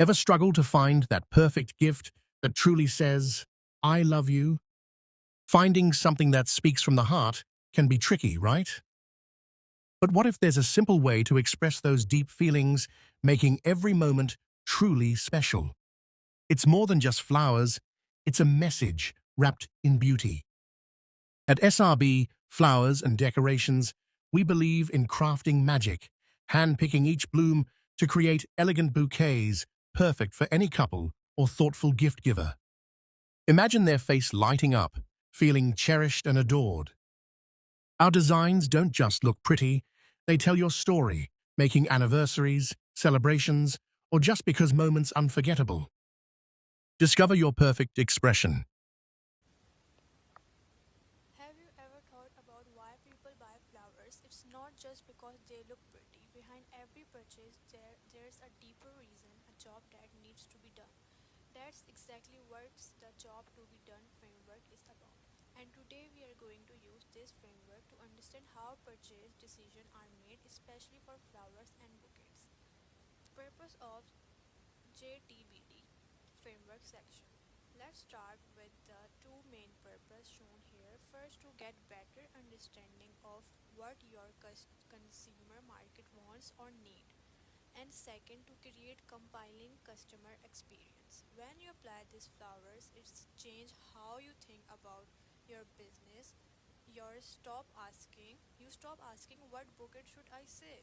Ever struggle to find that perfect gift that truly says, I love you? Finding something that speaks from the heart can be tricky, right? But what if there's a simple way to express those deep feelings, making every moment truly special? It's more than just flowers, it's a message wrapped in beauty. At SRB Flowers and Decorations, we believe in crafting magic, hand-picking each bloom to create elegant bouquets perfect for any couple or thoughtful gift giver. Imagine their face lighting up, feeling cherished and adored. Our designs don't just look pretty, they tell your story, making anniversaries, celebrations, or just because moments unforgettable. Discover your perfect expression. Have you ever thought about why people buy flowers? It's not just because they look pretty. Behind every purchase, there's a deeper reason, a job that needs to be done. That's exactly what the Job to Be Done framework is about. And today we are going to use this framework to understand how purchase decisions are made, especially for flowers and bouquets. Purpose of JTBD framework section. Let's start with the two main purposes shown here. First, to get better understanding of what your consumer market wants or need, and second, to create compelling customer experience. When you apply these flowers, it's change how you think about your business. You stop asking what bouquet should I say,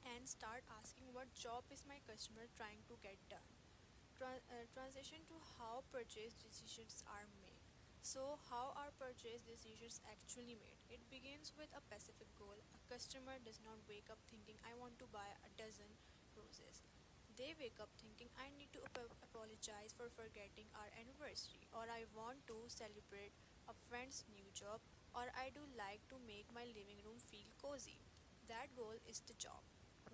and start asking what job is my customer trying to get done. Transition to how purchase decisions are made. So, how are purchase decisions actually made? It begins with a specific goal. A customer does not wake up thinking, I want to buy a dozen roses. They wake up thinking, I need to apologize for forgetting our anniversary, or I want to celebrate a friend's new job, or I do like to make my living room feel cozy. That goal is the job.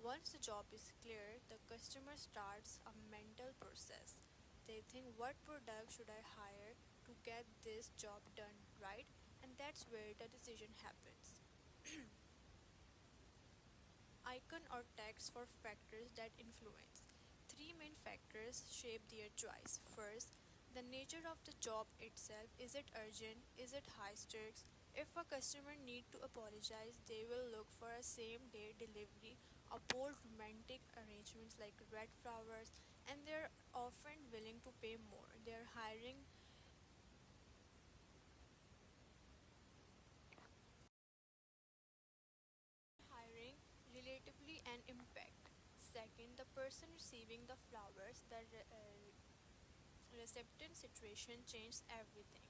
Once the job is clear, the customer starts a mental process. They think, what product should I hire to get this job done right? And that's where the decision happens. Icon or text for factors that influence. Three main factors shape their choice. First, the nature of the job itself. Is it urgent? Is it high stakes? If a customer need to apologize, they will look for a same day delivery, a bold romantic arrangements like red flowers, and they're often willing to pay more. They're hiring relatively an impact. Second, the person receiving the flowers, the reception situation changes everything.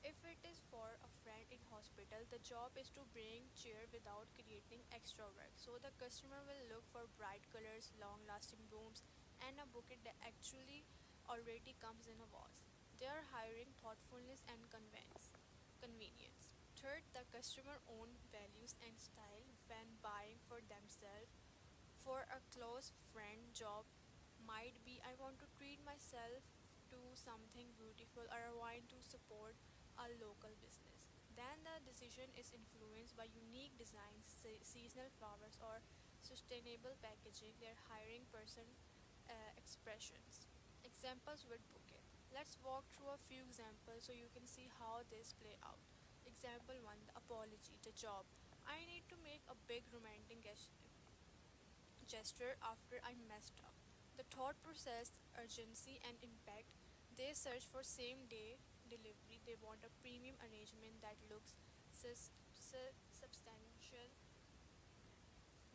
If it is for a friend in hospital, the job is to bring cheer without creating extra work. So the customer will look for bright colors, long-lasting blooms, and a bouquet that actually already comes in a vase. They are hiring thoughtfulness and convenience. Third, the customer own values and style when buying for themselves. For a close friend, job might be, I want to treat myself to something beautiful, or I want to support a local business. Then the decision is influenced by unique designs, seasonal flowers, or sustainable packaging. Their hiring person expressions. Examples with bouquet. Let's walk through a few examples so you can see how this play out. Example 1, the apology, the job. I need to make a big romantic gesture after I messed up. The thought process, urgency, and impact. They search for same day delivery. They want a premium arrangement that looks substantial.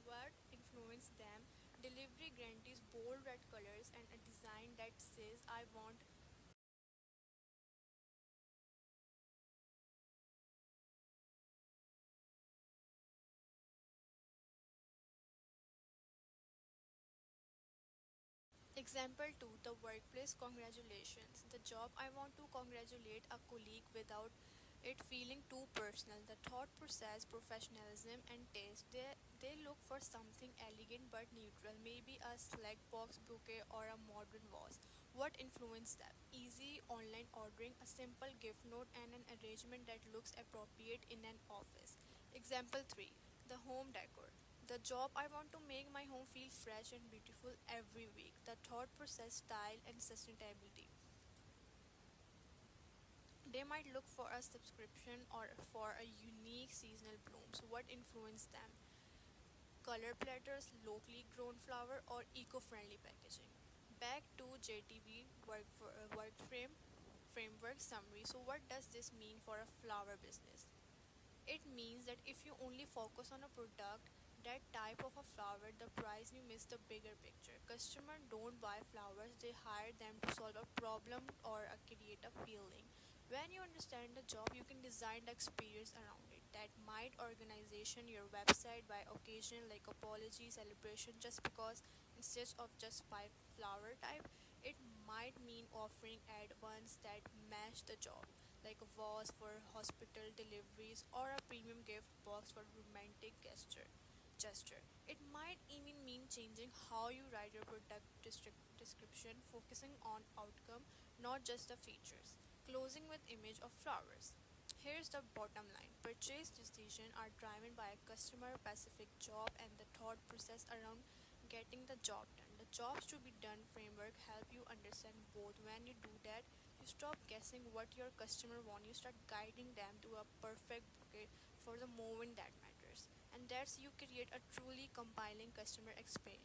What influenced them? Delivery guarantees bold red colors and a design that says, I want. Example 2, the workplace congratulations. The job, I want to congratulate a colleague without it feeling too personal. The thought process, professionalism, and taste. They look for something elegant but neutral, maybe a select box bouquet or a modern vase. What influenced them? Easy online ordering, a simple gift note, and an arrangement that looks appropriate in an office. Example 3, the home decor. The job I want to make my home feel fresh and beautiful every week. The thought process, style, and sustainability. They might look for a subscription or for a unique seasonal blooms. What influenced them? Color platters, locally grown flower, or eco-friendly packaging. Back to JTB work frame framework summary. So what does this mean for a flower business? It means that if you only focus on a product, that type of a flower, the price, you miss the bigger picture. Customers don't buy flowers, they hire them to solve a problem or create a feeling. When you understand the job, you can design the experience around it. That might organization your website by occasion like apology, celebration, just because instead of just by flower type, it might mean offering add-ons that match the job like a vase for hospital deliveries or a premium gift box for romantic gesture. It might even mean changing how you write your product description, focusing on outcome, not just the features. Closing with image of flowers. Here's the bottom line. Purchase decisions are driven by a customer specific job and the thought process around getting the job done. The jobs to be done framework help you understand both. When you do that, you stop guessing what your customer want. You start guiding them to a perfect bouquet for the moment that matters. And that's you create a truly compiling customer experience.